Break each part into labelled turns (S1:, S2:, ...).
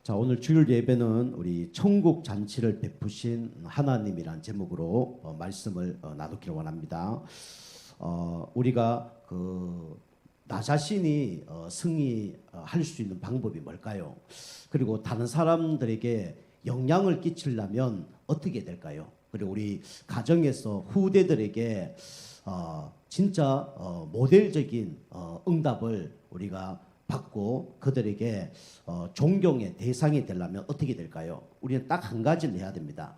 S1: 자, 오늘 주일 예배는 우리 천국 잔치를 베푸신 하나님이란 제목으로 말씀을 나누기를 원합니다. 우리가 나 자신이 승리할 수 있는 방법이 뭘까요? 그리고 다른 사람들에게 영향을 끼치려면 어떻게 될까요? 그리고 우리 가정에서 후대들에게 진짜 모델적인 응답을 우리가 받고 그들에게 존경의 대상이 되려면 어떻게 될까요? 우리는 딱 한 가지를 해야 됩니다.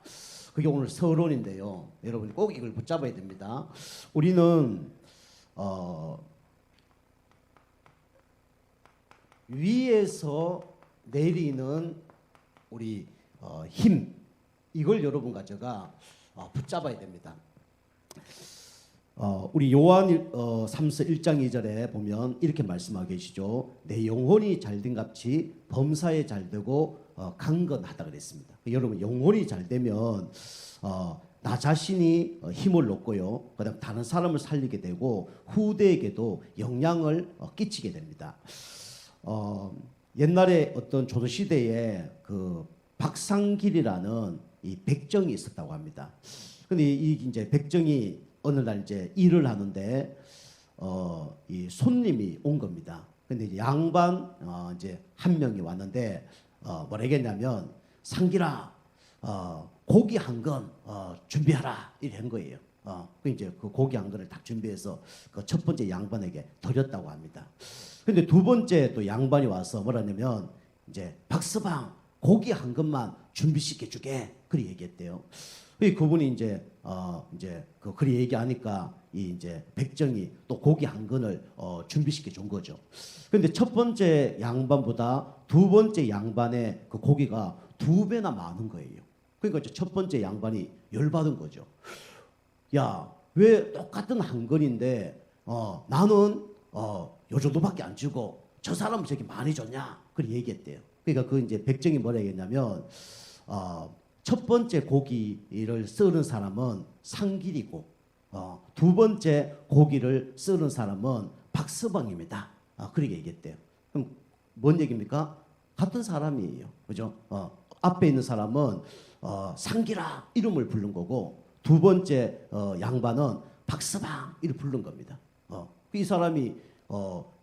S1: 그게 오늘 서론인데요. 여러분 꼭 이걸 붙잡아야 됩니다. 우리는 위에서 내리는 우리 힘, 이걸 여러분과 제가 붙잡아야 됩니다. 우리 요한 3서 1장 2절에 보면 이렇게 말씀하고 계시죠. 내 영혼이 잘된 같이 범사에 잘되고 강건하다 그랬습니다. 여러분 영혼이 잘되면 나 자신이 힘을 얻고요. 그다음 다른 사람을 살리게 되고 후대에게도 영향을 끼치게 됩니다. 옛날에 어떤 조선시대에 그 박상길이라는 이 백정이 있었다고 합니다. 근데 이 이제 백정이 어느 날 이제 일을 하는데 이 손님이 온 겁니다. 근데 이제 양반 이제 한 명이 왔는데 뭐라 했냐면 상길아 고기 한 건 준비하라 이래 한 거예요. 그 이제 그 고기 한 건을 딱 준비해서 그 첫 번째 양반에게 드렸다고 합니다. 근데 두 번째 또 양반이 와서 뭐라냐면 이제 박서방 고기 한 것만 준비시켜 주게 그리 얘기했대요. 그분이 이제 그리 얘기하니까 이 이제 백정이 또 고기 한 건을 준비시켜 준 거죠. 그런데 첫 번째 양반보다 두 번째 양반의 그 고기가 두 배나 많은 거예요. 그러니까 이제 첫 번째 양반이 열받은 거죠. 야, 왜 똑같은 한 건인데 나는 요 정도밖에 안 주고 저 사람은 저렇게 많이 줬냐? 그렇게 얘기했대요. 그러니까 그 이제 백정이 뭐라 했냐면 첫 번째 고기를 썰은 사람은 상길이고 두 번째 고기를 썰은 사람은 박서방입니다. 그렇게 얘기했대요. 그럼 뭔 얘기입니까? 같은 사람이에요. 그죠? 앞에 있는 사람은 상길아 이름을 부른 거고 두 번째 양반은 박서방 이름 부른 겁니다. 이 사람이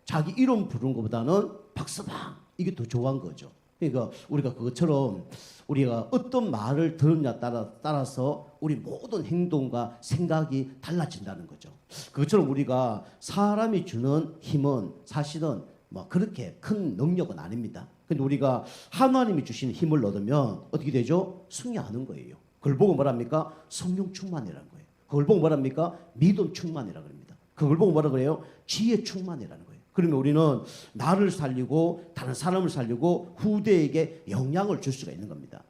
S1: 자기 이름 부른 것보다는 박서방 이게 더 좋아한 거죠. 그러니까 우리가 그것처럼 우리가 어떤 말을 들었냐 따라서 우리 모든 행동과 생각이 달라진다는 거죠. 그것처럼 우리가 사람이 주는 힘은 사실은 뭐 그렇게 큰 능력은 아닙니다. 근데 우리가 하나님이 주신 힘을 얻으면 어떻게 되죠? 승리하는 거예요. 그걸 보고 뭐랍니까? 성령 충만이라는 거예요. 그걸 보고 뭐랍니까? 믿음 충만이라고 합니다. 그걸 보고 뭐라 그래요? 지혜 충만이라는 거예요. 그러면 우리는 나를 살리고 다른 사람을 살리고 후대에게 영향을 줄 수가 있는 겁니다.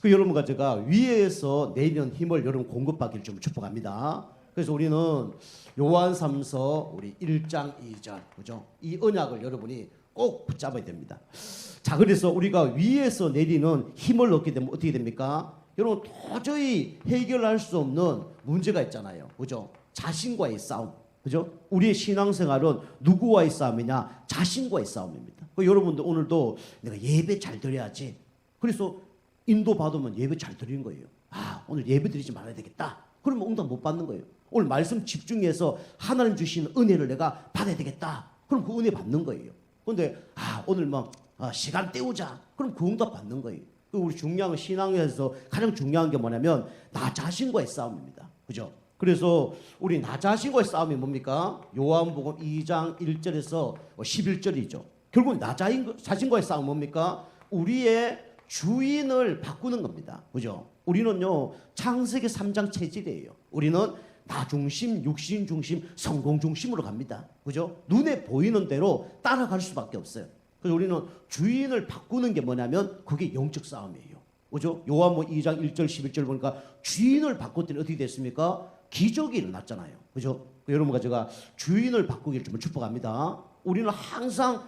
S1: 그 여러분과 제가 위에서 내리는 힘을 여러분 공급받기를 좀 축복합니다. 그래서 우리는 요한 3서 우리 1장 2절 그죠? 이 언약을 여러분이 꼭 붙잡아야 됩니다. 자, 그래서 우리가 위에서 내리는 힘을 얻게 되면 어떻게 됩니까? 여러분 도저히 해결할 수 없는 문제가 있잖아요. 그죠? 자신과의 싸움. 그죠? 우리의 신앙생활은 누구와의 싸움이냐? 자신과의 싸움입니다. 여러분들 오늘도 내가 예배 잘 드려야지. 그래서 인도 받으면 예배 잘 드리는 거예요. 오늘 예배 드리지 말아야 되겠다. 그러면 응답 못 받는 거예요. 오늘 말씀 집중해서 하나님 주신 은혜를 내가 받아야 되겠다. 그럼 그 은혜 받는 거예요. 그런데 오늘 시간 때우자. 그럼 그 응답 받는 거예요. 우리 중요한 신앙에서 가장 중요한 게 뭐냐면 나 자신과의 싸움입니다. 그죠? 그래서 우리 나 자신과의 싸움이 뭡니까? 요한복음 2장 1절에서 11절이죠. 결국 나 자신과의 싸움은 뭡니까? 우리의 주인을 바꾸는 겁니다. 그죠? 우리는요 창세기 3장 체질이에요. 우리는 나 중심, 육신 중심, 성공 중심으로 갑니다. 그죠? 눈에 보이는 대로 따라갈 수밖에 없어요. 그래서 우리는 주인을 바꾸는 게 뭐냐면 그게 영적 싸움이에요. 그죠? 요한복음 2장 1절 11절 보니까 주인을 바꿨더니 어떻게 됐습니까? 기적이 일어났잖아요. 그죠? 여러분과 제가 주인을 바꾸기를 좀 축복합니다. 우리는 항상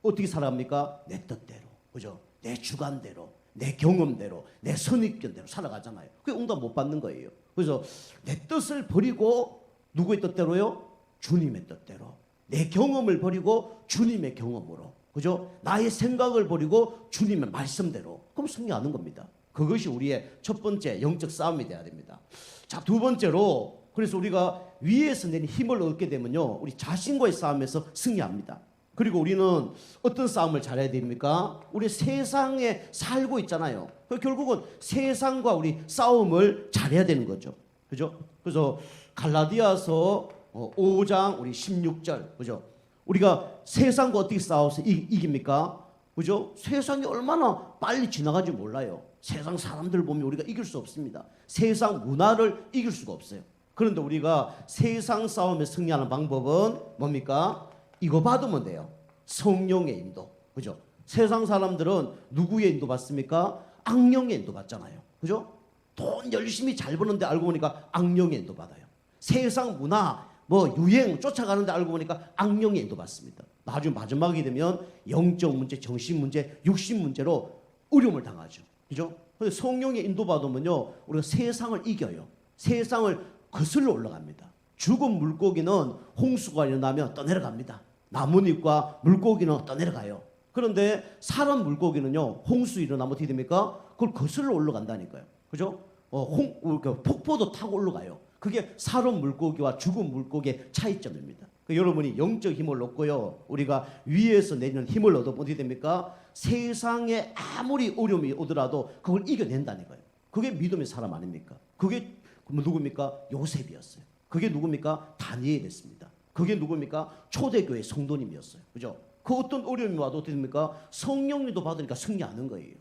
S1: 어떻게 살아갑니까? 내 뜻대로. 그죠? 내 주관대로, 내 경험대로, 내 선입견대로 살아가잖아요. 그게 응답 못 받는 거예요. 그래서 내 뜻을 버리고 누구의 뜻대로요? 주님의 뜻대로. 내 경험을 버리고 주님의 경험으로. 그죠? 나의 생각을 버리고 주님의 말씀대로. 그럼 승리하는 겁니다. 그것이 우리의 첫 번째 영적 싸움이 돼야 됩니다. 자, 두 번째로, 그래서 우리가 위에서 내린 힘을 얻게 되면요, 우리 자신과의 싸움에서 승리합니다. 그리고 우리는 어떤 싸움을 잘해야 됩니까? 우리 세상에 살고 있잖아요. 결국은 세상과 우리 싸움을 잘해야 되는 거죠. 그죠? 그래서 갈라디아서 5장 우리 16절, 그죠? 우리가 세상과 어떻게 싸워서 이깁니까? 그죠? 세상이 얼마나 빨리 지나가지 몰라요. 세상 사람들 보면 우리가 이길 수 없습니다. 세상 문화를 이길 수가 없어요. 그런데 우리가 세상 싸움에 승리하는 방법은 뭡니까? 이거 받으면 돼요. 성령의 인도. 그죠? 세상 사람들은 누구의 인도 받습니까? 악령의 인도 받잖아요. 그죠? 돈 열심히 잘 버는데 알고 보니까 악령의 인도 받아요. 세상 문화, 유행 쫓아가는데 알고 보니까 악령의 인도 받습니다. 나중에 마지막이 되면 영적 문제, 정신 문제, 육신 문제로 어려움을 당하죠. 그죠? 근데 성령의 인도 받으면요, 우리가 세상을 이겨요. 세상을 거슬러 올라갑니다. 죽은 물고기는 홍수가 일어나면 떠내려갑니다. 나뭇잎과 물고기는 떠내려가요. 그런데 사람 물고기는요, 홍수 일어나면 어떻게 됩니까? 그걸 거슬러 올라간다니까요. 그죠? 폭포도 타고 올라가요. 그게 사람 물고기와 죽은 물고기의 차이점입니다. 여러분이 영적 힘을 얻고요, 우리가 위에서 내리는 힘을 얻으면 어떻게 됩니까? 세상에 아무리 어려움이 오더라도 그걸 이겨낸다니까요. 그게 믿음의 사람 아닙니까? 그게 누굽니까? 요셉이었어요. 그게 누굽니까? 다니엘이었습니다. 그게 누굽니까? 초대교회 성도님이었어요. 그죠? 그 어떤 어려움이 와도 어떻게 됩니까? 성령님도 받으니까 승리하는 거예요.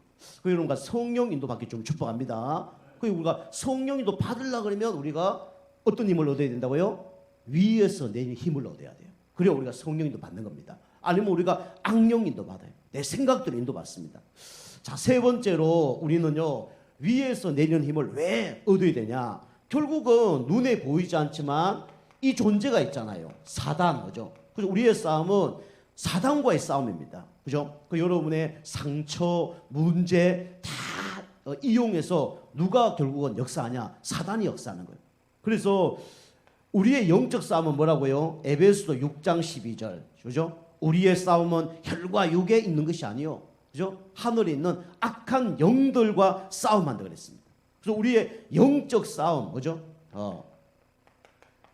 S1: 여러분과 성령 인도 받기 좀 축복합니다. 그리고 우리가 성령 인도 받으려고 그러면 우리가 어떤 힘을 얻어야 된다고요? 위에서 내린 힘을 얻어야 돼요. 그래야 우리가 성령 인도 받는 겁니다. 아니면 우리가 악령 인도 받아요. 내 생각대로 인도 받습니다. 자, 세 번째로 우리는요, 위에서 내리는 힘을 왜 얻어야 되냐? 결국은 눈에 보이지 않지만 이 존재가 있잖아요. 사단, 그죠? 그래서 우리의 싸움은 사단과의 싸움입니다. 그죠? 여러분의 상처, 문제 다 이용해서 누가 결국은 역사하냐? 사단이 역사하는 거예요. 그래서 우리의 영적 싸움은 뭐라고요? 에베소서 6장 12절. 그죠? 우리의 싸움은 혈과 육에 있는 것이 아니요. 그죠? 하늘에 있는 악한 영들과 싸움한다 그랬습니다. 그래서 우리의 영적 싸움, 그죠?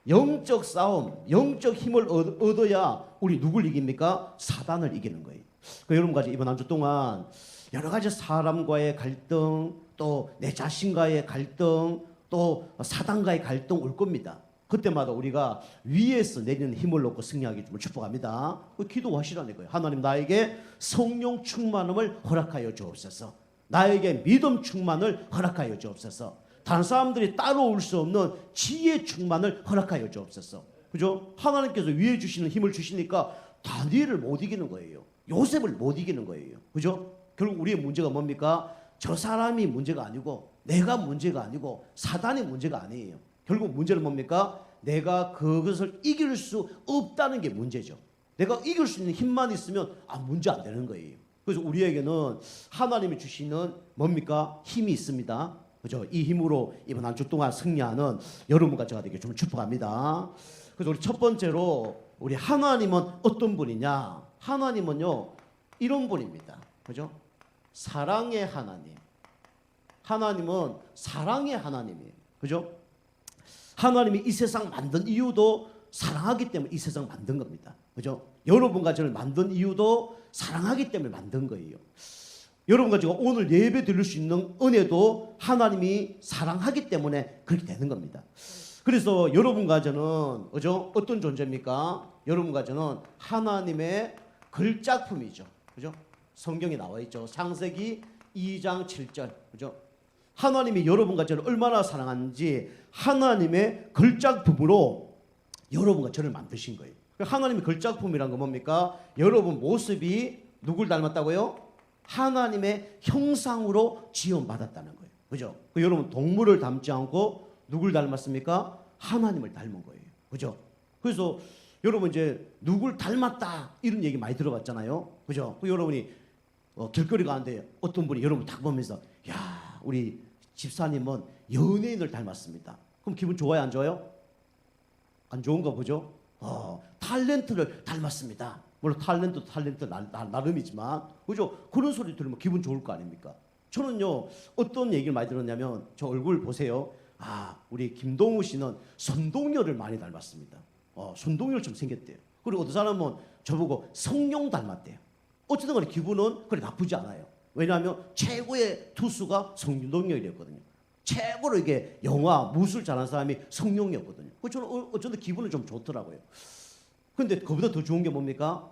S1: 영적 싸움, 영적 힘을 얻어야 우리 누굴 이깁니까? 사단을 이기는 거예요. 여러분까지 이번 한 주 동안 여러 가지 사람과의 갈등, 또 내 자신과의 갈등, 또 사단과의 갈등 올 겁니다. 그때마다 우리가 위에서 내리는 힘을 얻고 승리하기 좀 축복합니다. 기도하시라는 거예요. 하나님, 나에게 성령 충만함을 허락하여 주옵소서. 나에게 믿음 충만을 허락하여 주옵소서. 다른 사람들이 따라올 수 없는 지혜 충만을 허락하여 주옵소서. 그죠? 하나님께서 위에 주시는 힘을 주시니까 다니엘을 못 이기는 거예요. 요셉을 못 이기는 거예요. 그죠? 결국 우리의 문제가 뭡니까? 저 사람이 문제가 아니고, 내가 문제가 아니고, 사단이 문제가 아니에요. 결국 문제는 뭡니까? 내가 그것을 이길 수 없다는 게 문제죠. 내가 이길 수 있는 힘만 있으면 문제 안 되는 거예요. 그래서 우리에게는 하나님이 주시는 뭡니까? 힘이 있습니다. 그죠? 이 힘으로 이번 한 주 동안 승리하는 여러분과 제가 되게 좀 축복합니다. 그래서 우리 첫 번째로, 우리 하나님은 어떤 분이냐? 하나님은요, 이런 분입니다. 그죠? 사랑의 하나님. 하나님은 사랑의 하나님이에요. 그죠? 하나님이 이 세상 만든 이유도 사랑하기 때문에 이 세상 만든 겁니다. 그죠? 여러분과 저를 만든 이유도 사랑하기 때문에 만든 거예요. 여러분과 제가 오늘 예배 드릴 수 있는 은혜도 하나님이 사랑하기 때문에 그렇게 되는 겁니다. 그래서 여러분과 저는, 그죠? 어떤 존재입니까? 여러분과 저는 하나님의 글작품이죠. 그죠? 성경에 나와 있죠. 창세기 2장 7절. 그죠? 하나님이 여러분과 저를 얼마나 사랑하는지 하나님의 글작품으로 여러분과 저를 만드신 거예요. 하나님의 글작품이란 건 뭡니까? 여러분 모습이 누굴 닮았다고요? 하나님의 형상으로 지음받았다는 거예요. 그죠? 여러분 동물을 닮지 않고 누굴 닮았습니까? 하나님을 닮은 거예요. 그죠? 그래서 여러분 이제 누굴 닮았다 이런 얘기 많이 들어봤잖아요. 그죠? 여러분이 길거리 가는데 어떤 분이 여러분 딱 보면서, 야, 우리 집사님은 연예인을 닮았습니다. 그럼 기분 좋아요, 안 좋아요? 안 좋은가 보죠? 탤런트를 닮았습니다. 물론 탤런트 나름이지만, 그죠? 그런 소리 들으면 기분 좋을 거 아닙니까? 저는요, 어떤 얘기를 많이 들었냐면, 저 얼굴 보세요. 우리 김동우 씨는 선동열을 많이 닮았습니다. 선동열처럼 생겼대요. 그리고 어떤 사람은 저보고 성룡 닮았대요. 어쨌든 간에 기분은 그래 나쁘지 않아요. 왜냐하면 최고의 투수가 성동열이었거든요. 최고로 이게 영화 무술 잘하는 사람이 성룡이었거든요. 저는 어쨌든 기분은 좀 좋더라고요. 근데 그보다 더 좋은 게 뭡니까?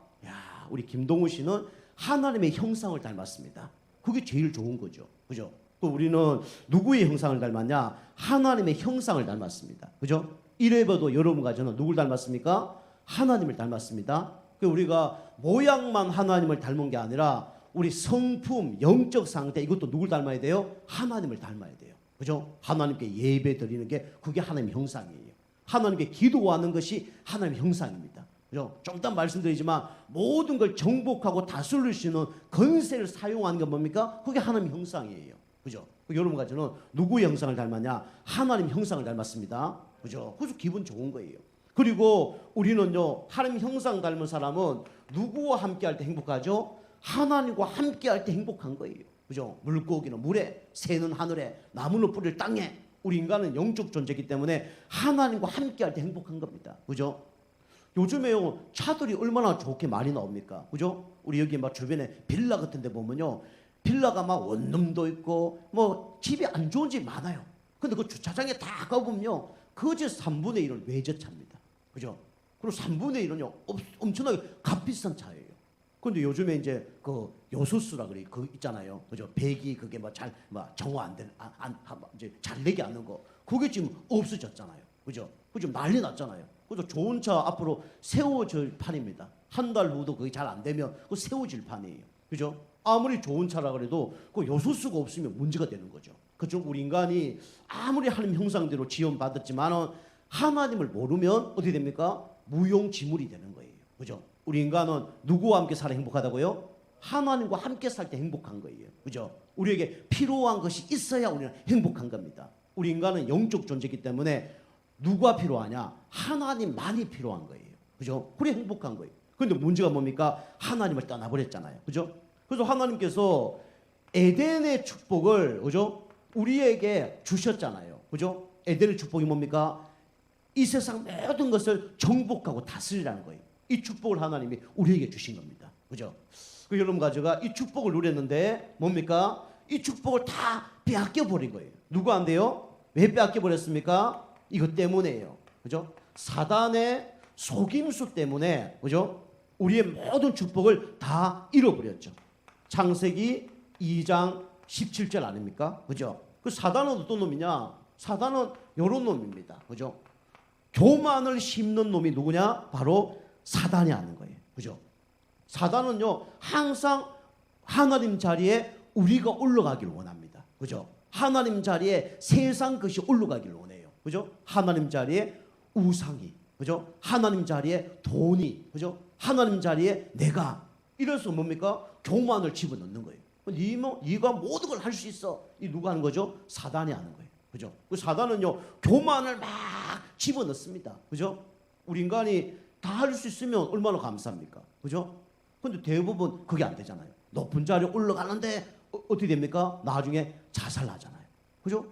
S1: 우리 김동우 씨는 하나님의 형상을 닮았습니다. 그게 제일 좋은 거죠. 그죠? 우리는 누구의 형상을 닮았냐? 하나님의 형상을 닮았습니다. 그죠? 이래봬도 여러분과 저는 누굴 닮았습니까? 하나님을 닮았습니다. 우리가 모양만 하나님을 닮은 게 아니라 우리 성품, 영적 상태 이것도 누굴 닮아야 돼요? 하나님을 닮아야 돼요. 그죠? 하나님께 예배 드리는 게 그게 하나님의 형상이에요. 하나님께 기도하는 것이 하나님의 형상입니다. 그죠? 좀 이따 말씀드리지만 모든 걸 정복하고 다스릴 수 있는 권세를 사용하는 게 뭡니까? 그게 하나님의 형상이에요. 그죠? 여러분과 저는 누구의 형상을 닮았냐? 하나님의 형상을 닮았습니다. 그죠? 그래서 기분 좋은 거예요. 그리고 우리는요, 하나님 형상 닮은 사람은 누구와 함께 할 때 행복하죠? 하나님과 함께 할 때 행복한 거예요. 그죠? 물고기는 물에, 새는 하늘에, 나무는 뿌리를 땅에. 우리 인간은 영적 존재이기 때문에 하나님과 함께 할 때 행복한 겁니다. 그죠? 요즘에요, 차들이 얼마나 좋게 많이 나옵니까? 그죠? 우리 여기 막 주변에 빌라 같은 데 보면요, 빌라가 막 원룸도 있고 뭐 집이 안 좋은 집 많아요. 근데 그 주차장에 다 가보면요, 그 집 3분의 1은 외제차입니다. 그죠? 그리고 3분의 1은요 엄청나게 값비싼 차예요. 근데 요즘에 이제 그 요소수라 그래 그 있잖아요. 그죠? 배기 그게 뭐 잘 정화 안 되는 이제 잘 내게 않는 거 그게 지금 없어졌잖아요. 그죠? 그 지금 난리 났잖아요. 그래서 좋은 차 앞으로 세워질 판입니다. 한 달 후도 그게 잘 안 되면 그 세워질 판이에요. 그죠? 아무리 좋은 차라 그래도 그 요소수가 없으면 문제가 되는 거죠. 그죠? 우리 인간이 아무리 하나님 형상대로 지원받았지만은 하나님을 모르면 어떻게 됩니까? 무용지물이 되는 거예요. 그죠? 우리 인간은 누구와 함께 살아 행복하다고요? 하나님과 함께 살 때 행복한 거예요. 그죠? 우리에게 필요한 것이 있어야 우리는 행복한 겁니다. 우리 인간은 영적 존재이기 때문에 누가 필요하냐? 하나님만이 필요한 거예요. 그죠? 그래 행복한 거예요. 그런데 문제가 뭡니까? 하나님을 떠나버렸잖아요. 그죠? 그래서 하나님께서 에덴의 축복을 그죠? 우리에게 주셨잖아요. 그죠? 에덴의 축복이 뭡니까? 이 세상 모든 것을 정복하고 다스리라는 거예요. 이 축복을 하나님이 우리에게 주신 겁니다. 그죠? 그 여러분 가져가 이 축복을 누렸는데 뭡니까? 이 축복을 다 빼앗겨 버린 거예요. 누구한테요? 왜 빼앗겨 버렸습니까? 이것 때문에요. 그죠? 사단의 속임수 때문에 그죠? 우리의 모든 축복을 다 잃어버렸죠. 창세기 2장 17절 아닙니까? 그죠? 그 사단은 어떤 놈이냐? 사단은 이런 놈입니다. 그죠? 교만을 심는 놈이 누구냐? 바로 사단이 하는 거예요. 그죠? 사단은요, 항상 하나님 자리에 우리가 올라가기를 원합니다. 그죠? 하나님 자리에 세상 것이 올라가기를 원해요. 그죠? 하나님 자리에 우상이, 그죠? 하나님 자리에 돈이, 그죠? 하나님 자리에 내가. 이래서 뭡니까? 교만을 집어넣는 거예요. 네가 모든 걸 할 수 있어. 이 누가 하는 거죠? 사단이 하는 거예요. 그죠? 그 사단은요, 교만을 막 집어넣습니다. 그죠? 우리 인간이 다 할 수 있으면 얼마나 감사합니까? 그죠? 근데 대부분 그게 안 되잖아요. 높은 자리에 올라가는데 어떻게 됩니까? 나중에 자살하잖아요. 그죠?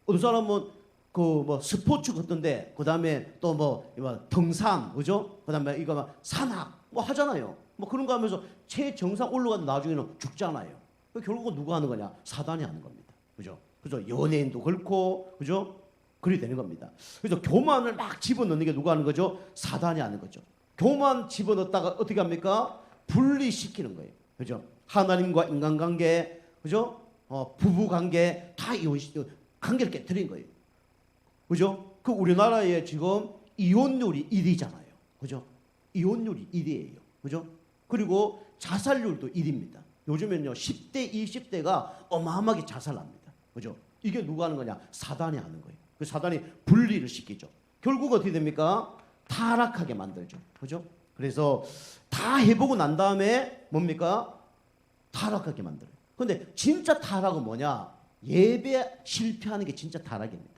S1: 어떤 사람은 그 뭐 스포츠 같은데 그다음에 또 뭐 등산, 그죠? 그다음에 이거 막 산악 뭐 하잖아요. 뭐 그런 거 하면서 최정상 올라가도 나중에는 죽잖아요. 결국은 누가 하는 거냐? 사단이 하는 겁니다. 그죠? 그죠? 연예인도 그렇고, 그죠? 그리 되는 겁니다. 그래서 교만을 막 집어넣는 게 누가 하는 거죠? 사단이 하는 거죠. 교만 집어넣다가 어떻게 합니까? 분리시키는 거예요. 그죠? 하나님과 인간관계, 그죠? 부부 관계 다 관계를 깨뜨린 거예요. 그죠? 그 우리나라에 지금 이혼율이 1위잖아요. 그죠? 이혼율이 1위예요. 그죠? 그리고 자살률도 1위입니다. 요즘엔요, 10대, 20대가 어마어마하게 자살합니다. 그죠? 이게 누가 하는 거냐? 사단이 하는 거예요. 그 사단이 분리를 시키죠. 결국 어떻게 됩니까? 타락하게 만들죠. 그죠? 그래서 다 해보고 난 다음에 뭡니까? 타락하게 만들어요. 근데 진짜 타락은 뭐냐? 예배 실패하는 게 진짜 타락입니다.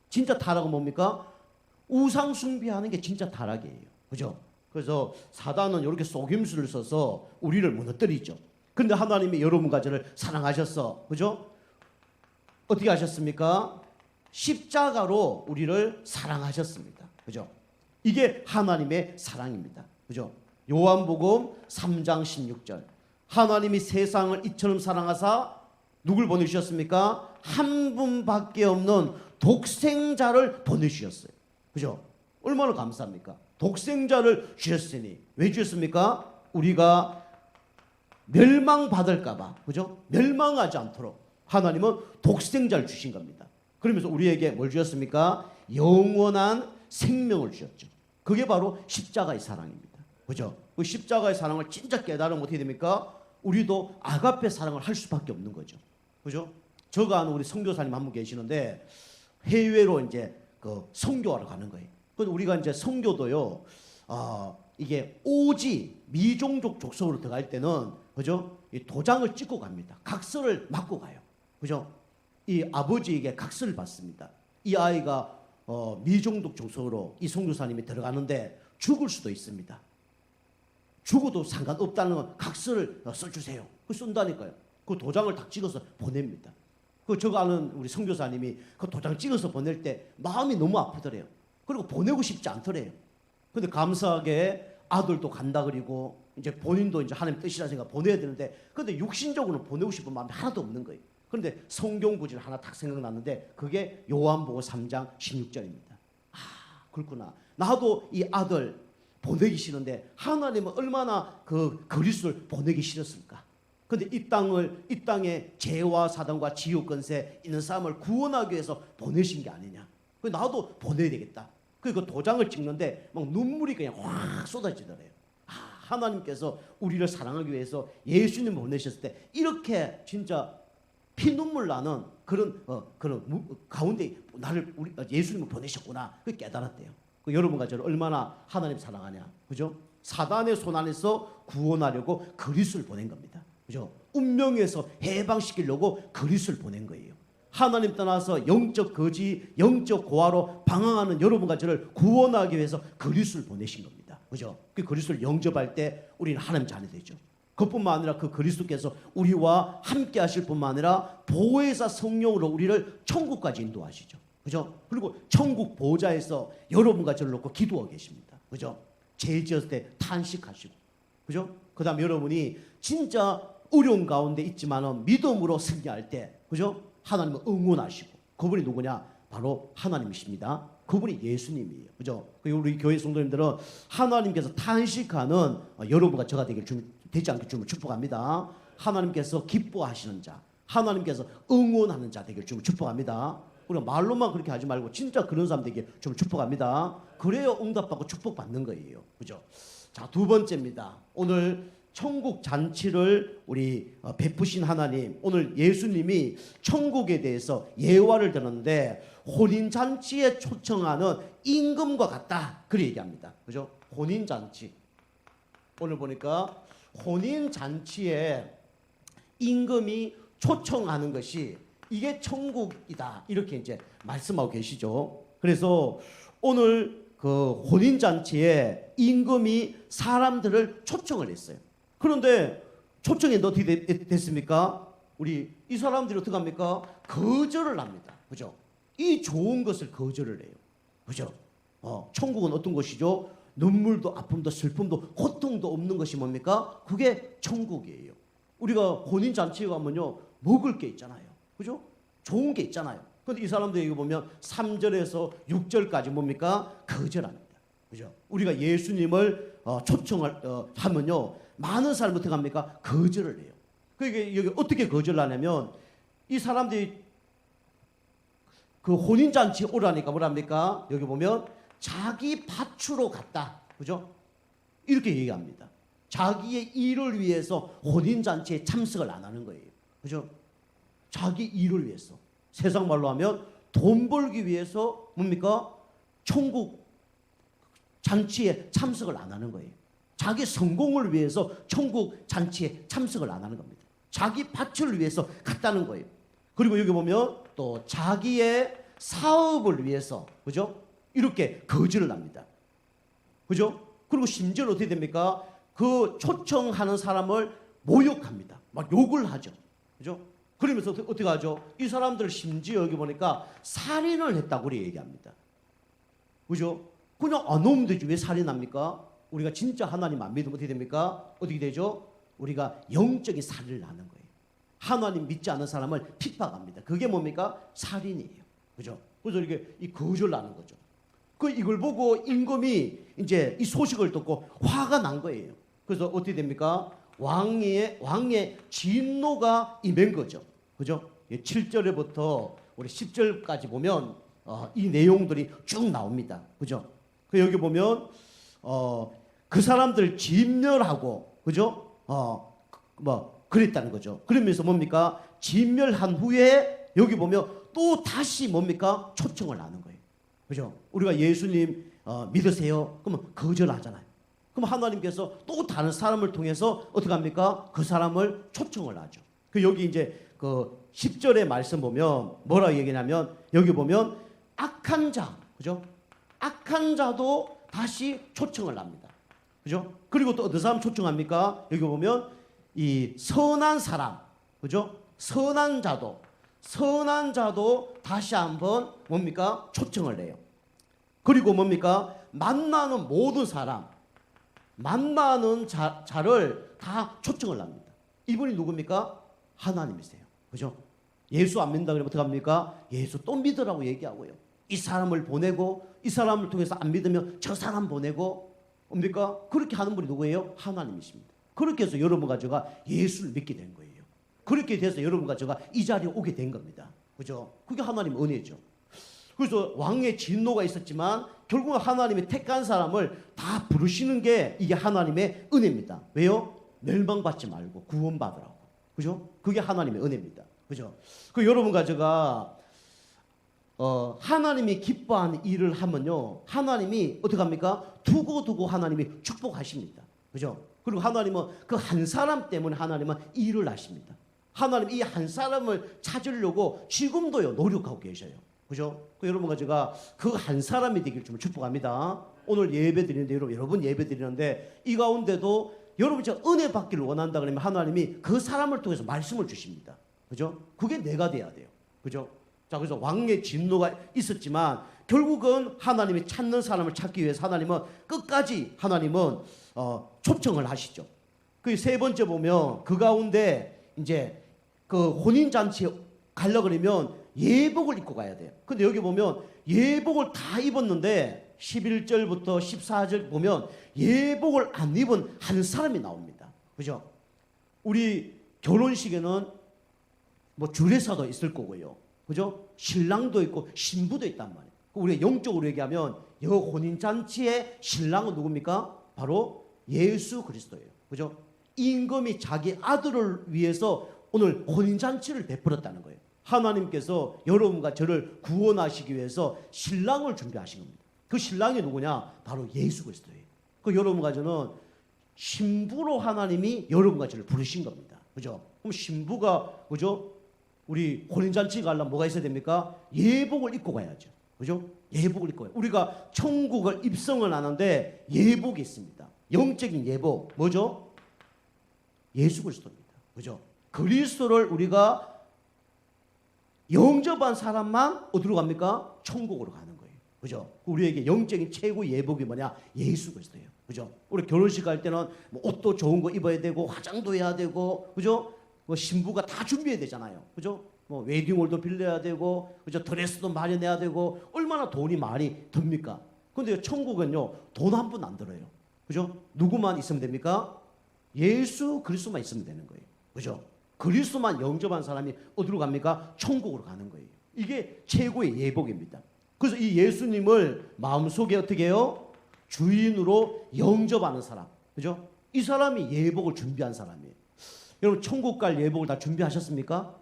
S1: 진짜 타락은 뭡니까? 우상 숭배하는 게 진짜 타락이에요. 그죠? 그래서 사단은 이렇게 속임수를 써서 우리를 무너뜨리죠. 그런데 하나님이 여러분과 저를 사랑하셨어. 그죠? 어떻게 하셨습니까? 십자가로 우리를 사랑하셨습니다. 그죠? 이게 하나님의 사랑입니다. 그죠? 요한복음 3장 16절. 하나님이 세상을 이처럼 사랑하사 누굴 보내주셨습니까? 한 분밖에 없는 독생자를 보내주셨어요. 그죠? 얼마나 감사합니까? 독생자를 주셨으니. 왜 주셨습니까? 우리가 멸망받을까봐. 그죠? 멸망하지 않도록 하나님은 독생자를 주신 겁니다. 그러면서 우리에게 뭘 주셨습니까? 영원한 생명을 주셨죠. 그게 바로 십자가의 사랑입니다. 그죠? 그 십자가의 사랑을 진짜 깨달으면 어떻게 됩니까? 우리도 아가페 사랑을 할 수밖에 없는 거죠. 그죠? 저가 아는 우리 선교사님 한 분 계시는데 해외로 이제 그 선교하러 가는 거예요. 근데 우리가 이제 선교도요, 이게 오지 미종족 족속으로 들어갈 때는 그죠? 이 도장을 찍고 갑니다. 각서를 맞고 가요. 그죠? 이 아버지에게 각서를 받습니다. 이 아이가 미종족 족속으로 이 선교사님이 들어가는데 죽을 수도 있습니다. 죽어도 상관없다는 건 각서를 써주세요. 그 쓴다니까요. 그 도장을 딱 찍어서 보냅니다. 그 저거 아는 우리 선교사님이 그 도장 찍어서 보낼 때 마음이 너무 아프더래요. 그리고 보내고 싶지 않더래요. 근데 감사하게 아들도 간다 그리고 이제 본인도 이제 하나님 뜻이라 생각 보내야 되는데 근데 육신적으로는 보내고 싶은 마음이 하나도 없는 거예요. 그런데 성경 구절 하나 딱 생각났는데 그게 요한복음 3장 16절입니다. 아, 그렇구나. 나도 이 아들 보내기 싫은데 하나님은 얼마나 그 그리스도를 보내기 싫었을까? 근데 이 땅에 죄와 사단과 지옥 권세 있는 사람을 구원하기 위해서 보내신 게 아니냐? 그 나도 보내야 되겠다. 그 도장을 찍는데 막 눈물이 그냥 확 쏟아지더래요. 하나님께서 우리를 사랑하기 위해서 예수님 보내셨을 때 이렇게 진짜 피눈물 나는 그런 가운데 나를 예수님을 보내셨구나. 그 깨달았대요. 그 여러분과 저를 얼마나 하나님 사랑하냐, 그죠? 사단의 손 안에서 구원하려고 그리스도를 보낸 겁니다. 그죠? 운명에서 해방시키려고 그리스도를 보낸 거예요. 하나님 떠나서 영적 거지, 영적 고아로 방황하는 여러분과 저를 구원하기 위해서 그리스도를 보내신 겁니다. 그죠? 그 그리스도를 영접할 때 우리는 하나님 자녀 되죠. 그뿐만 아니라 그 그리스도께서 우리와 함께 하실 뿐만 아니라 보혜사 성령으로 우리를 천국까지 인도하시죠. 그죠? 그리고 천국 보좌에서 여러분과 저를 놓고 기도하고 계십니다. 그죠? 죄 지었을 때 탄식하시고. 그죠? 그 다음에 여러분이 진짜 어려운 가운데 있지만은 믿음으로 승리할 때, 그죠? 하나님을 응원하시고. 그분이 누구냐? 바로 하나님이십니다. 그분이 예수님이에요. 그죠? 우리 교회 성도님들은 하나님께서 탄식하는 여러분과 저가 되지 않게 주님을 축복합니다. 하나님께서 기뻐하시는 자, 하나님께서 응원하는 자 되길 주님을 축복합니다. 우리가 말로만 그렇게 하지 말고 진짜 그런 사람 되길 주님을 축복합니다. 그래야 응답받고 축복받는 거예요. 그죠? 자, 두 번째입니다. 오늘 천국 잔치를 우리 베푸신 하나님, 오늘 예수님이 천국에 대해서 예화를 드는데 혼인 잔치에 초청하는 임금과 같다. 그렇게 얘기합니다. 그죠? 혼인 잔치. 오늘 보니까 혼인 잔치에 임금이 초청하는 것이 이게 천국이다. 이렇게 이제 말씀하고 계시죠. 그래서 오늘 그 혼인 잔치에 임금이 사람들을 초청을 했어요. 그런데 초청했는데 어떻게 됐습니까? 우리 이 사람들이 어떻게 합니까? 거절을 합니다. 그죠? 이 좋은 것을 거절을 해요. 그죠? 천국은 어떤 것이죠? 눈물도 아픔도 슬픔도 고통도 없는 것이 뭡니까? 그게 천국이에요. 우리가 혼인 잔치에 가면요 먹을 게 있잖아요. 그죠? 좋은 게 있잖아요. 그런데 이 사람들 이거 보면 3절에서 6절까지 뭡니까? 거절합니다. 그죠? 우리가 예수님을 초청을 하면요 많은 사람이 어떻게 합니까? 거절을 해요. 그게 여기 어떻게 거절을 하냐면 이 사람들이 그 혼인 잔치 오라니까 뭐랍니까? 여기 보면 자기 밭으로 갔다. 그죠? 이렇게 얘기합니다. 자기의 일을 위해서 혼인 잔치에 참석을 안 하는 거예요. 그죠? 자기 일을 위해서. 세상 말로 하면 돈 벌기 위해서 뭡니까? 천국 잔치에 참석을 안 하는 거예요. 자기 성공을 위해서 천국 잔치에 참석을 안 하는 겁니다. 자기 밭을 위해서 갔다는 거예요. 그리고 여기 보면 또 자기의 사업을 위해서, 그죠? 이렇게 거절을 합니다. 그죠? 그리고 심지어는 어떻게 됩니까? 그 초청하는 사람을 모욕합니다. 막 욕을 하죠. 그죠? 그러면서 어떻게 하죠? 이 사람들 심지어 여기 보니까 살인을 했다고 우리 얘기합니다. 그죠? 그냥 안 오면 되지. 왜 살인합니까? 우리가 진짜 하나님 안 믿으면 어떻게 됩니까? 어떻게 되죠? 우리가 영적인 살인을 하는 거예요. 하나님 믿지 않는 사람을 핍박합니다. 그게 뭡니까? 살인이에요. 그죠? 그래서 이렇게 이 거절을 하는 거죠. 이걸 보고 임금이 이제 이 소식을 듣고 화가 난 거예요. 그래서 어떻게 됩니까? 왕의 진노가 임한 거죠. 그죠? 7절부터 우리 10절까지 보면 이 내용들이 쭉 나옵니다. 그죠? 여기 보면 그 사람들 진멸하고, 그죠? 그랬다는 거죠. 그러면서 뭡니까? 진멸한 후에 여기 보면 또 다시 뭡니까? 초청을 하는 거예요. 그죠? 우리가 예수님 믿으세요? 그러면 거절하잖아요. 그럼 하나님께서 또 다른 사람을 통해서 어떻게 합니까? 그 사람을 초청을 하죠. 여기 이제 그 10절의 말씀 보면 뭐라고 얘기냐면 여기 보면 악한 자, 그죠? 악한 자도 다시 초청을 합니다. 그죠? 그리고 또 어떤 사람 초청합니까? 여기 보면 이 선한 사람, 그죠? 선한 자도 다시 한번 뭡니까? 초청을 해요. 그리고 뭡니까? 만나는 모든 사람, 만나는 자를 다 초청을 합니다. 이분이 누굽니까? 하나님이세요. 그죠? 예수 안 믿는다 그러면 어떻게 합니까? 예수 또 믿으라고 얘기하고요. 이 사람을 보내고 이 사람을 통해서 안 믿으면 저 사람 보내고 뭡니까? 그렇게 하는 분이 누구예요? 하나님이십니다. 그렇게 해서 여러분과 제가 예수를 믿게 된 거예요. 그렇게 돼서 여러분과 제가 이 자리에 오게 된 겁니다. 그죠? 그게 하나님의 은혜죠. 그래서 왕의 진노가 있었지만 결국은 하나님이 택한 사람을 다 부르시는 게 이게 하나님의 은혜입니다. 왜요? 멸망받지 말고 구원받으라고. 그죠? 그게 하나님의 은혜입니다. 그죠? 여러분과 제가 하나님이 기뻐하는 일을 하면요, 하나님이 어떻게 합니까? 두고두고 하나님이 축복하십니다. 그죠? 그리고 하나님은 그 한 사람 때문에 하나님은 일을 하십니다. 하나님 이 한 사람을 찾으려고 지금도요 노력하고 계셔요. 그죠? 여러분과 제가 그 한 사람이 되길 좀 축복합니다. 오늘 예배 드리는데 여러분 예배 드리는데 이 가운데도 여러분 제가 은혜 받기를 원한다 그러면 하나님이 그 사람을 통해서 말씀을 주십니다. 그죠? 그게 내가 돼야 돼요. 그죠? 자, 그래서 왕의 진노가 있었지만 결국은 하나님이 찾는 사람을 찾기 위해서 하나님은 끝까지 하나님은 초청을 하시죠. 그 세 번째 보면 그 가운데 이제 그 혼인잔치에 가려고 그러면 예복을 입고 가야 돼요. 근데 여기 보면 예복을 다 입었는데 11절부터 14절 보면 예복을 안 입은 한 사람이 나옵니다. 그죠? 우리 결혼식에는 뭐 주례사도 있을 거고요. 그죠? 신랑도 있고 신부도 있단 말이에요. 우리가 영적으로 얘기하면 여 혼인잔치의 신랑은 누굽니까? 바로 예수 그리스도예요. 그죠? 임금이 자기 아들을 위해서 오늘 혼인잔치를 베풀었다는 거예요. 하나님께서 여러분과 저를 구원하시기 위해서 신랑을 준비하신 겁니다. 그 신랑이 누구냐? 바로 예수 그리스도예요. 여러분과 저는 신부로 하나님이 여러분과 저를 부르신 겁니다. 그죠? 그럼 신부가, 그죠? 우리 혼인잔치 가려면 뭐가 있어야 됩니까? 예복을 입고 가야죠. 그죠? 예복을 입고 가요. 우리가 천국을 입성을 하는데 예복이 있습니다. 영적인 예복. 뭐죠? 예수 그리스도입니다. 그죠? 그리스도를 우리가 영접한 사람만 어디로 갑니까? 천국으로 가는 거예요. 그죠? 우리에게 영적인 최고 예복이 뭐냐? 예수 그리스도예요. 그죠? 우리 결혼식 갈 때는 뭐 옷도 좋은 거 입어야 되고 화장도 해야 되고, 그죠? 뭐 신부가 다 준비해야 되잖아요. 그죠? 뭐 웨딩홀도 빌려야 되고, 그죠? 드레스도 마련해야 되고, 얼마나 돈이 많이 듭니까? 근데 천국은요, 돈 한 푼 안 들어요. 그죠? 누구만 있으면 됩니까? 예수 그리스도만 있으면 되는 거예요. 그죠? 그리스도만 영접한 사람이 어디로 갑니까? 천국으로 가는 거예요. 이게 최고의 예복입니다. 그래서 이 예수님을 마음속에 어떻게 해요? 주인으로 영접하는 사람. 그죠? 이 사람이 예복을 준비한 사람이에요. 여러분 천국 갈 예복을 다 준비하셨습니까?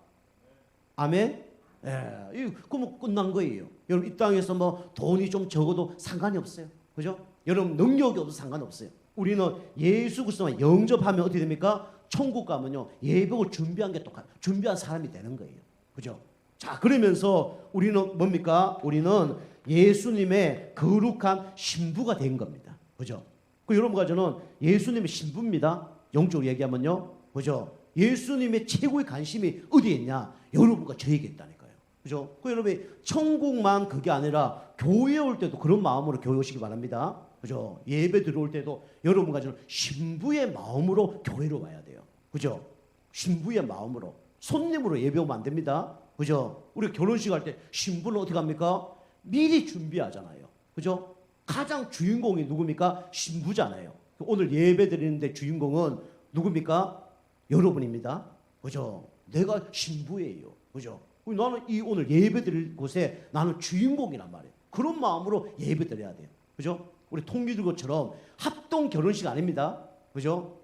S1: 아멘? 예, 그럼 끝난 거예요. 여러분 이 땅에서 뭐 돈이 좀 적어도 상관이 없어요. 그죠? 여러분 능력이 없어도 상관없어요. 우리는 예수 그리스도만 영접하면 어떻게 됩니까? 천국 가면요 예복을 준비한 게 똑같아요. 준비한 사람이 되는 거예요. 그죠? 자, 그러면서 우리는 뭡니까? 우리는 예수님의 거룩한 신부가 된 겁니다. 그죠? 그 여러분과 저는 예수님의 신부입니다. 영적으로 얘기하면요. 그죠? 예수님의 최고의 관심이 어디에 있냐? 여러분과 저에게 있다니까요. 그죠? 그 여러분이 천국만 그게 아니라 교회에 올 때도 그런 마음으로 교회 오시기 바랍니다. 그죠? 예배 들어올 때도 여러분과 저는 신부의 마음으로 교회로 와야 돼요. 그죠? 신부의 마음으로. 손님으로 예배 오면 안 됩니다. 그죠? 우리 결혼식 할 때 신부는 어떻게 합니까? 미리 준비하잖아요. 그죠? 가장 주인공이 누굽니까? 신부잖아요. 오늘 예배 드리는데 주인공은 누굽니까? 여러분입니다. 그죠? 내가 신부예요. 그죠? 나는 이 오늘 예배 드릴 곳에 나는 주인공이란 말이에요. 그런 마음으로 예배 드려야 돼요. 그죠? 우리 통기들것처럼 합동 결혼식 아닙니다. 그죠?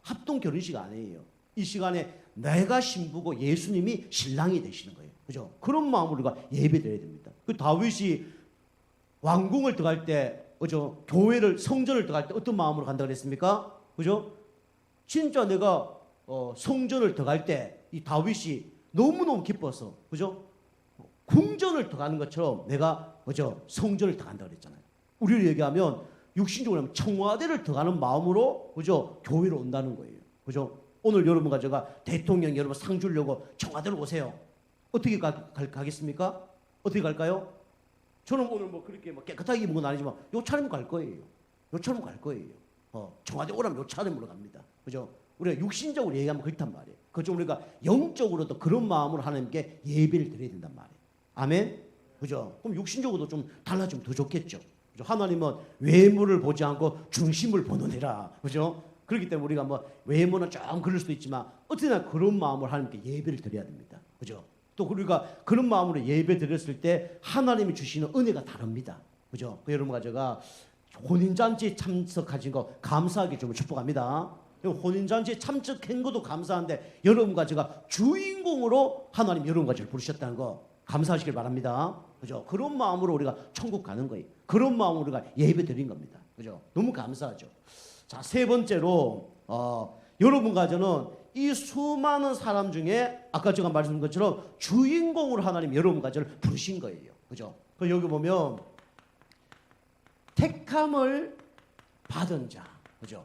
S1: 합동 결혼식 아니에요. 이 시간에 내가 신부고 예수님이 신랑이 되시는 거예요. 그죠? 그런 마음으로 우리가 예배 드려야 됩니다. 그 다윗이 왕궁을 들어갈 때, 그죠? 교회를, 성전을 들어갈 때 어떤 마음으로 간다 그랬습니까? 그죠? 진짜 내가 성전을 들어갈 때 이 다윗이 너무너무 기뻐서, 그죠? 궁전을 들어가는 것처럼 내가, 그죠? 성전을 들어간다 그랬잖아요. 우리를 얘기하면 육신적으로 하면 청와대를 들어가는 마음으로, 그죠? 교회로 온다는 거예요. 그죠? 오늘 여러분과 제가 대통령 여러분 상 주려고 청와대로 오세요. 어떻게 가겠습니까? 어떻게 갈까요? 저는 오늘 뭐 그렇게 뭐 깨끗하게 입은 건 아니지만 요 차림으로 갈 거예요. 요 차림으로 갈 거예요. 청와대 오라면 요 차림으로 갑니다. 그죠? 우리가 육신적으로 얘기하면 그렇단 말이에요. 그죠? 우리가 영적으로도 그런 마음으로 하나님께 예배를 드려야 된단 말이에요. 아멘? 그죠? 그럼 육신적으로도 좀 달라지면 더 좋겠죠. 그죠? 하나님은 외모를 보지 않고 중심을 보느니라. 그죠? 그렇기 때문에 우리가 뭐 외모는 좀 그럴 수도 있지만 어쨌든 그런 마음으로 하나님께 예배를 드려야 됩니다. 그죠? 또 우리가 그런 마음으로 예배 드렸을 때 하나님이 주시는 은혜가 다릅니다. 그죠? 그 여러분과 제가 혼인잔치에 참석하신 거 감사하게 좀 축복합니다. 혼인잔치에 참석한 것도 감사한데 여러분과 제가 주인공으로 하나님 여러분과 저를 부르셨다는 거 감사하시길 바랍니다. 그죠? 그런 마음으로 우리가 천국 가는 거예요. 그런 마음으로 우리가 예배 드린 겁니다. 그죠? 너무 감사하죠. 자, 세 번째로 여러분과 저는 이 수많은 사람 중에 아까 제가 말씀드린 것처럼 주인공으로 하나님 여러분과 저를 부르신 거예요. 그죠? 그 여기 보면 택함을 받은 자. 그죠?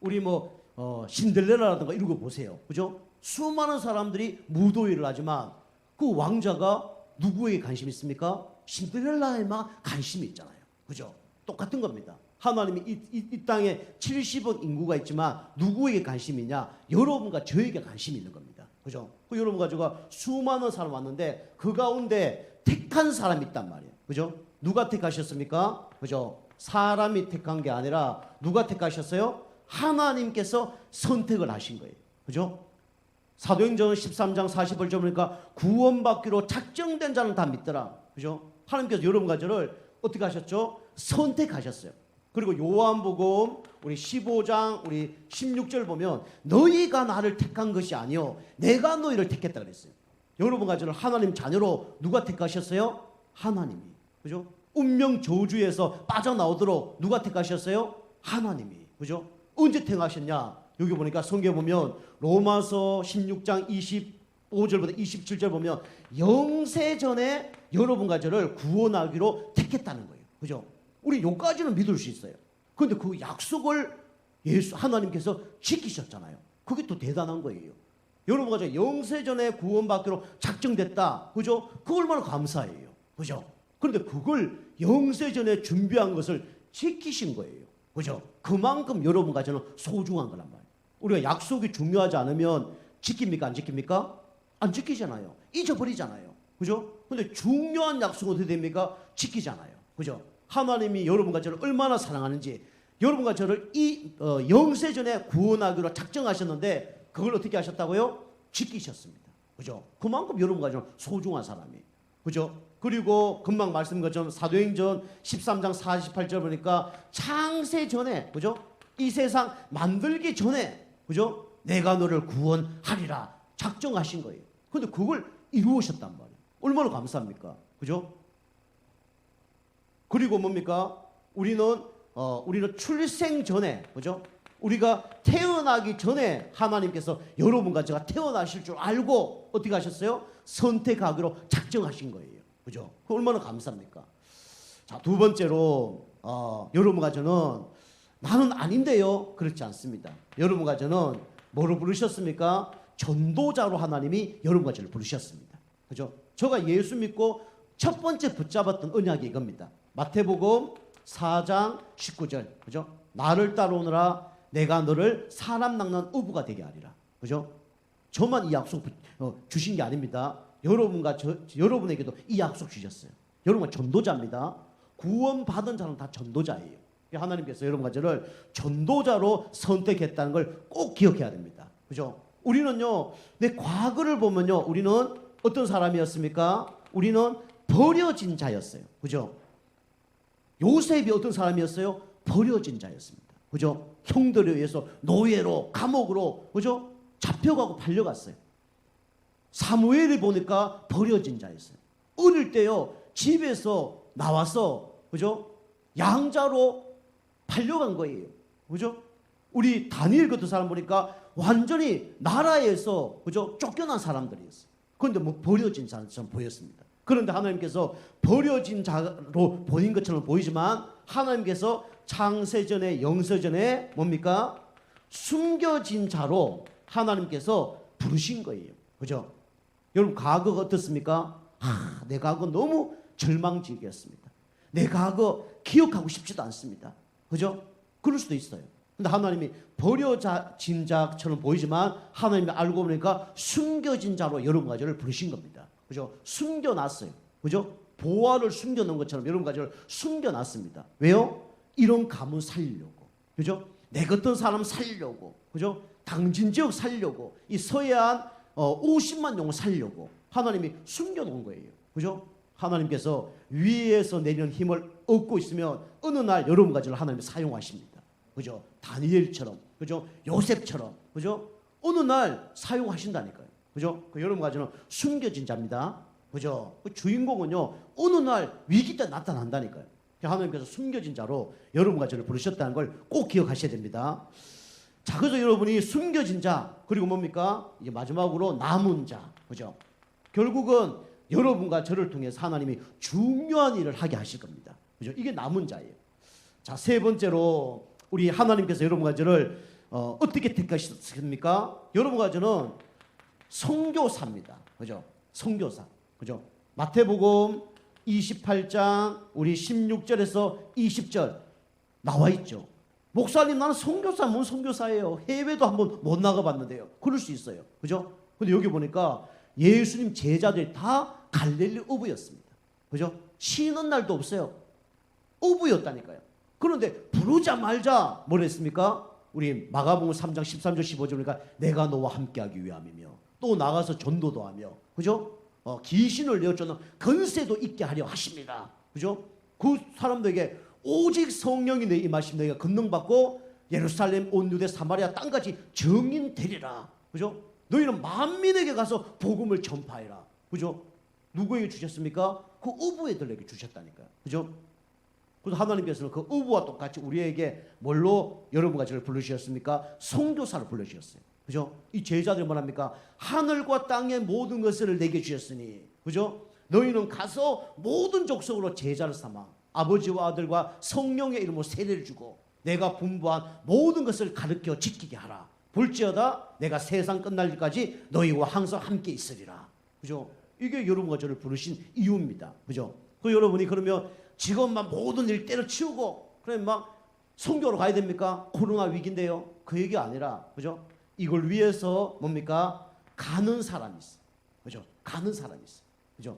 S1: 우리 뭐 신데렐라라든가 이런 거 보세요. 그죠? 수많은 사람들이 무도회를 하지만 그 왕자가 누구에게 관심이 있습니까? 신데렐라에만 관심이 있잖아요. 그죠? 똑같은 겁니다. 하나님이 이 땅에 70억 인구가 있지만 누구에게 관심이 있냐? 여러분과 저에게 관심이 있는 겁니다. 그죠? 그 여러분과 제가 수많은 사람 왔는데 그 가운데 택한 사람이 있단 말이에요. 그죠? 누가 택하셨습니까? 그죠? 사람이 택한 게 아니라 누가 택하셨어요? 하나님께서 선택을 하신 거예요. 그죠? 사도행전 13장 40절 보니까 구원받기로 작정된 자는 다 믿더라. 그죠? 하나님께서 여러분과 저를 어떻게 하셨죠? 선택하셨어요. 그리고 요한복음 우리 15장 우리 16절 보면 너희가 나를 택한 것이 아니요 내가 너희를 택했다 그랬어요. 여러분과 저를 하나님 자녀로 누가 택하셨어요? 하나님이. 그죠? 운명 저주에서 빠져나오도록 누가 택하셨어요? 하나님이. 그죠? 언제 택하셨냐? 여기 보니까 성경에 보면 로마서 16장 25절부터 27절 보면 영세전에 여러분과 저를 구원하기로 택했다는 거예요. 그죠? 우리 요까지는 믿을 수 있어요. 그런데 그 약속을 하나님께서 지키셨잖아요. 그게 또 대단한 거예요. 여러분과 저 영세전에 구원받기로 작정됐다. 그죠? 그 얼마나 감사해요. 그죠? 그런데 그걸 영세전에 준비한 것을 지키신 거예요. 그죠? 그만큼 여러분과 저는 소중한 거란 말이에요. 우리가 약속이 중요하지 않으면 지킵니까? 안 지킵니까? 안 지키잖아요. 잊어버리잖아요. 그죠? 근데 중요한 약속은 어떻게 됩니까? 지키잖아요. 그죠? 하나님이 여러분과 저를 얼마나 사랑하는지 여러분과 저를 이 영세전에 구원하기로 작정하셨는데 그걸 어떻게 하셨다고요? 지키셨습니다. 그죠? 그만큼 여러분과 저는 소중한 사람이에요. 그죠? 그리고 금방 말씀드린 것처럼 사도행전 13장 48절 보니까 창세 전에 그죠? 이 세상 만들기 전에 그죠? 내가 너를 구원하리라 작정하신 거예요. 그런데 그걸 이루으셨단 말이에요. 얼마나 감사합니까? 그죠? 그리고 뭡니까? 우리는 출생 전에 그죠? 우리가 태어나기 전에 하나님께서 여러분과 제가 태어나실 줄 알고 어떻게 하셨어요? 선택하기로 작정하신 거예요. 그죠? 그 얼마나 감사합니까? 자, 두 번째로 여러분과 저는 나는 아닌데요. 그렇지 않습니다. 여러분과 저는 뭐로 부르셨습니까? 전도자로 하나님이 여러분과 저를 부르셨습니다. 그죠? 저가 예수 믿고 첫 번째 붙잡았던 언약이 이겁니다. 마태복음 4장 19절. 그죠? 나를 따라오너라 내가 너를 사람 낚는 어부가 되게 하리라. 그죠? 저만 이 약속 주신 게 아닙니다. 여러분과 여러분에게도 이 약속 주셨어요. 여러분은 전도자입니다. 구원받은 자는 다 전도자예요. 하나님께서 여러분과 저를 전도자로 선택했다는 걸 꼭 기억해야 됩니다. 그죠? 우리는요, 내 과거를 보면요, 우리는 어떤 사람이었습니까? 우리는 버려진 자였어요. 그죠? 요셉이 어떤 사람이었어요? 버려진 자였습니다. 그죠? 형들에 의해서 노예로, 감옥으로, 그죠? 잡혀가고 팔려갔어요. 사무엘을 보니까 버려진 자였어요. 어릴 때요, 집에서 나와서, 그죠? 양자로 팔려간 거예요. 그죠? 우리 다니엘 같은 사람 보니까 완전히 나라에서, 그죠? 쫓겨난 사람들이었어요. 그런데 뭐 버려진 자처럼 보였습니다. 그런데 하나님께서 버려진 자로 보인 것처럼 보이지만 하나님께서 창세전에 영세전에 뭡니까? 숨겨진 자로 하나님께서 부르신 거예요. 그죠? 여러분 과거가 어떻습니까? 내 과거 너무 절망적이었습니다. 내 과거 기억하고 싶지도 않습니다. 그죠? 그럴 수도 있어요. 근데 하나님이 버려진 자처럼 보이지만 하나님이 알고 보니까 숨겨진 자로 여러분과 저를 부르신 겁니다. 그죠? 숨겨놨어요. 그죠? 보화를 숨겨놓은 것처럼 여러분과 저를 숨겨놨습니다. 왜요? 이런 가문 살리려고. 그죠? 내 같은 사람 살리려고. 그죠? 당진 지역 살리려고. 이 서해안 50만 영혼 살리려고 하나님이 숨겨놓은 거예요. 그죠? 하나님께서 위에서 내리는 힘을 얻고 있으면 어느 날 여러분과 저를 하나님이 사용하십니다. 그죠? 다니엘처럼, 그죠? 요셉처럼, 그죠? 어느 날 사용하신다니까요. 그죠? 여러분과 저는 숨겨진 자입니다. 그죠? 그 주인공은요, 어느 날 위기 때 나타난다니까요. 하나님께서 숨겨진 자로 여러분과 저를 부르셨다는 걸 꼭 기억하셔야 됩니다. 자, 그래서 여러분이 숨겨진 자, 그리고 뭡니까? 이제 마지막으로 남은 자, 그죠? 결국은 여러분과 저를 통해서 하나님이 중요한 일을 하게 하실 겁니다. 그죠? 이게 남은 자예요. 자, 세 번째로 우리 하나님께서 여러분과 저를 어떻게 택하셨습니까? 여러분과 저는 선교사입니다. 그죠? 선교사. 그죠? 마태복음 28장 우리 16절에서 20절 나와 있죠. 목사님 나는 선교사 뭔 선교사예요. 해외도 한번 못 나가봤는데요. 그럴 수 있어요. 그죠? 근데 여기 보니까 예수님 제자들이 다 갈릴리 어부였습니다. 그죠? 쉬는 날도 없어요. 어부였다니까요. 그런데 부르자 말자 뭘 했습니까? 우리 마가복음 3장 13절 15절 보니까 내가 너와 함께하기 위함이며 또 나가서 전도도 하며 그죠? 귀신을 내어쫓는 건세도 있게 하려 하십니다. 그죠? 그 사람들에게 오직 성령이 내 임하심 너희가 권능받고 예루살렘 온 유대 사마리아 땅까지 증인 되리라. 그죠? 너희는 만민에게 가서 복음을 전파해라. 그죠? 누구에게 주셨습니까? 그 어부애들에게 주셨다니까요. 그죠? 그래서 하나님께서는 그 어부와 똑같이 우리에게 뭘로 여러분과 저를 부르셨습니까? 선교사를 불러주셨어요. 그죠? 이 제자들이 뭐랍니까? 하늘과 땅의 모든 것을 내게 주셨으니, 그죠? 너희는 가서 모든 족속으로 제자를 삼아 아버지와 아들과 성령의 이름으로 세례를 주고 내가 분부한 모든 것을 가르쳐 지키게 하라. 볼지어다 내가 세상 끝날 때까지 너희와 항상 함께 있으리라. 그죠? 이게 여러분과 저를 부르신 이유입니다. 그죠? 그 여러분이 그러면 지금만 모든 일 때려치우고 그러면 막 선교로 가야 됩니까? 코로나 위기인데요. 그 얘기 아니라 그죠? 이걸 위해서 뭡니까? 가는 사람이 있어. 그죠? 가는 사람이 있어. 그죠?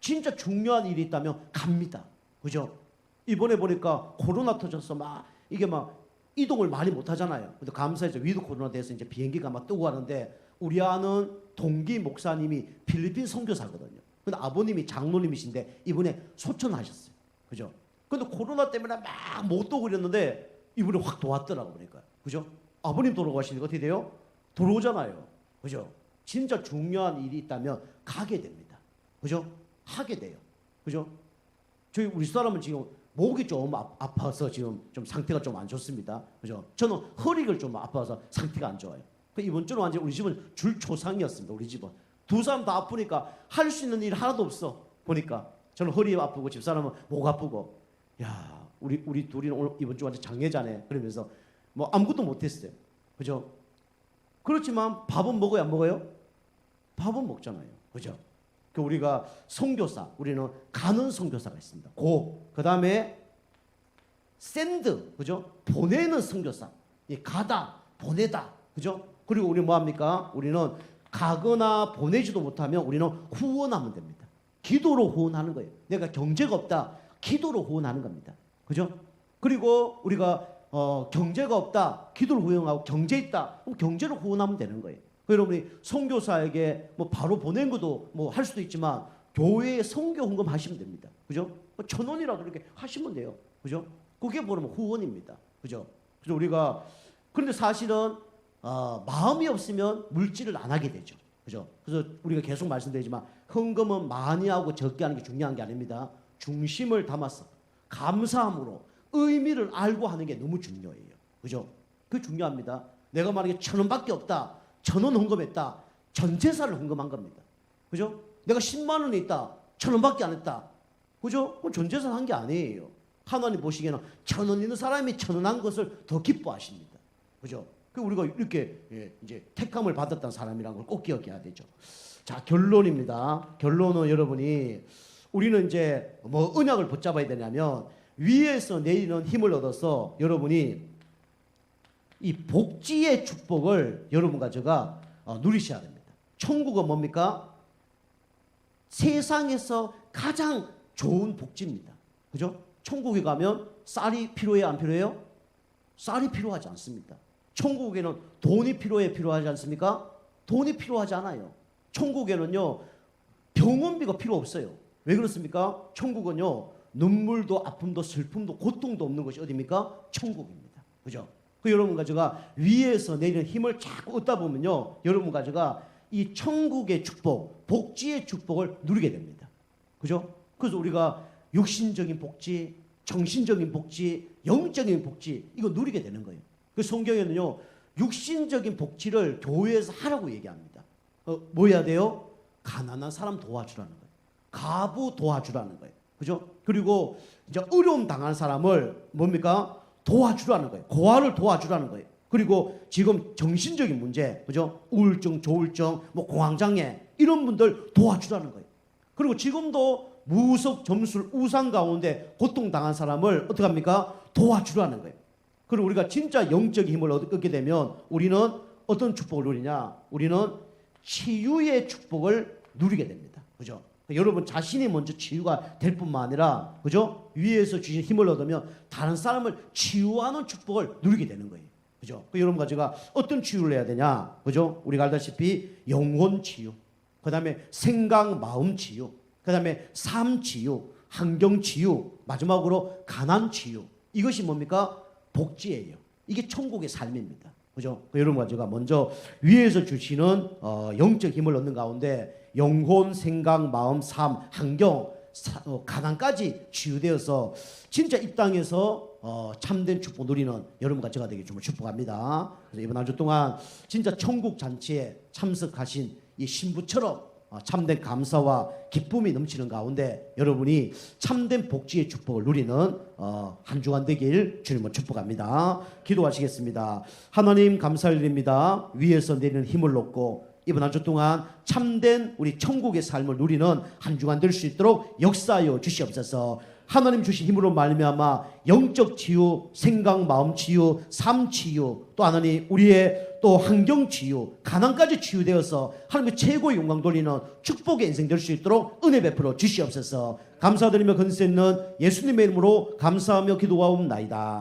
S1: 진짜 중요한 일이 있다면 갑니다. 그죠? 이번에 보니까 코로나 터져서 막 이게 막 이동을 많이 못 하잖아요. 근데 감사해서 위드 코로나 돼서 이제 비행기가 막 뜨고 하는데 우리 아는 동기 목사님이 필리핀 선교사거든요. 근데 아버님이 장로님이신데 이번에 소천하셨어요. 그죠? 근데 코로나 때문에 막 못 오고 그랬는데 이분이 확 도왔더라고 보니까. 그죠? 아버님 돌아가시니까 어떻게 돼요? 돌아오잖아요. 그죠? 진짜 중요한 일이 있다면 가게 됩니다. 그죠? 하게 돼요. 그죠? 저희 우리 사람은 지금 목이 좀 아파서 지금 좀 상태가 좀 안 좋습니다. 그죠? 저는 허리가 좀 아파서 상태가 안 좋아요. 이번 주는 완전 우리 집은 줄초상이었습니다. 우리 집은 두 사람 다 아프니까 할 수 있는 일 하나도 없어. 보니까 저는 허리 아프고 집사람은 목 아프고 야 우리 둘이는 오늘 이번 주 완전 장례자네. 그러면서 뭐 아무것도 못했어요. 그죠? 그렇지만 밥은 먹어요, 안 먹어요? 밥은 먹잖아요. 그죠? 그 우리가 선교사, 우리는 가는 선교사가 있습니다. 그 다음에 샌드, 그죠? 보내는 선교사. 가다, 보내다, 그죠? 그리고 우리 뭐 합니까? 우리는 가거나 보내지도 못하면 우리는 후원하면 됩니다. 기도로 후원하는 거예요. 내가 경제가 없다, 기도로 후원하는 겁니다. 그죠? 그리고 우리가 경제가 없다, 기도로 후원하고 경제 있다, 그럼 경제로 후원하면 되는 거예요. 여러분이 선교사에게 뭐 바로 보낸 것도 뭐 할 수도 있지만 교회에 선교 헌금 하시면 됩니다. 그죠? 1,000원이라도 이렇게 하시면 돼요. 그죠? 그게 뭐냐면 후원입니다. 그죠? 그래서 우리가 그런데 사실은 마음이 없으면 물질을 안 하게 되죠. 그죠? 그래서 우리가 계속 말씀드리지만 헌금은 많이 하고 적게 하는 게 중요한 게 아닙니다. 중심을 담아서 감사함으로 의미를 알고 하는 게 너무 중요해요. 그죠? 그게 중요합니다. 내가 만약에 1,000원밖에 없다, 1,000원 헌금했다, 전 재산을 헌금한 겁니다. 그죠? 내가 10만 원이 있다, 1,000원밖에 안 했다, 그죠? 그건 전 재산 한 게 아니에요. 하나님 보시기에는 1,000원 있는 사람이 1,000원 한 것을 더 기뻐하십니다. 그죠? 그 우리가 이렇게 이제 택함을 받았던 사람이라는 걸 꼭 기억해야 되죠. 자, 결론입니다. 결론은 여러분이 우리는 이제 뭐 언약을 붙잡아야 되냐면 위에서 내리는 힘을 얻어서 여러분이 이 복지의 축복을 여러분과 제가 누리셔야 됩니다. 천국은 뭡니까? 세상에서 가장 좋은 복지입니다. 그죠? 천국에 가면 쌀이 필요해요, 안 필요해요? 쌀이 필요하지 않습니다. 천국에는 돈이 필요하지 않습니까? 돈이 필요하지 않아요. 천국에는요, 병원비가 필요 없어요. 왜 그렇습니까? 천국은요, 눈물도 아픔도 슬픔도 고통도 없는 것이 어디입니까? 천국입니다. 그죠? 그 여러분과 제가 위에서 내리는 힘을 자꾸 얻다 보면요, 여러분과 제가 이 천국의 축복, 복지의 축복을 누리게 됩니다. 그죠? 그래서 우리가 육신적인 복지, 정신적인 복지, 영적인 복지, 이거 누리게 되는 거예요. 그 성경에는요, 육신적인 복지를 교회에서 하라고 얘기합니다. 뭐 해야 돼요? 가난한 사람 도와주라는 거예요. 가부 도와주라는 거예요. 그죠? 그리고 이제 어려움 당한 사람을 뭡니까? 도와주라는 거예요. 고아를 도와주라는 거예요. 그리고 지금 정신적인 문제, 그죠? 우울증, 조울증, 뭐 공황장애 이런 분들 도와주라는 거예요. 그리고 지금도 무속 점술 우상 가운데 고통 당한 사람을 어떻게 합니까? 도와주라는 거예요. 그리고 우리가 진짜 영적인 힘을 얻게 되면 우리는 어떤 축복을 누리냐? 우리는 치유의 축복을 누리게 됩니다. 그죠? 여러분 자신이 먼저 치유가 될 뿐만 아니라, 그죠? 위에서 주신 힘을 얻으면 다른 사람을 치유하는 축복을 누리게 되는 거예요. 그죠? 여러분과 제가 어떤 치유를 해야 되냐? 그죠? 우리가 알다시피 영혼 치유, 그 다음에 생각 마음 치유, 그 다음에 삶 치유, 환경 치유, 마지막으로 가난 치유. 이것이 뭡니까? 복지예요. 이게 천국의 삶입니다. 그죠? 여러분과 제가 먼저 위에서 주시는 영적 힘을 얻는 가운데 영혼, 생각, 마음, 삶, 환경, 가난까지 치유되어서 진짜 이 땅에서 참된 축복 누리는 여러분과 제가 되길 주님을 축복합니다. 그래서 이번 한 주 동안 진짜 천국 잔치에 참석하신 이 신부처럼 참된 감사와 기쁨이 넘치는 가운데 여러분이 참된 복지의 축복을 누리는 한 주간 되길 주님을 축복합니다. 기도하시겠습니다. 하나님 감사드립니다. 위에서 내리는 힘을 얻고 이번 한 주 동안 참된 우리 천국의 삶을 누리는 한 주간 될 수 있도록 역사하여 주시옵소서. 하나님 주신 힘으로 말미암아 영적 치유, 생각 마음 치유, 삶 치유, 또 하나님 우리의 또 환경 치유, 가난까지 치유되어서 하나님의 최고의 영광 돌리는 축복의 인생 될 수 있도록 은혜 베풀어 주시옵소서. 감사드리며 건세 있는 예수님의 이름으로 감사하며 기도하옵나이다.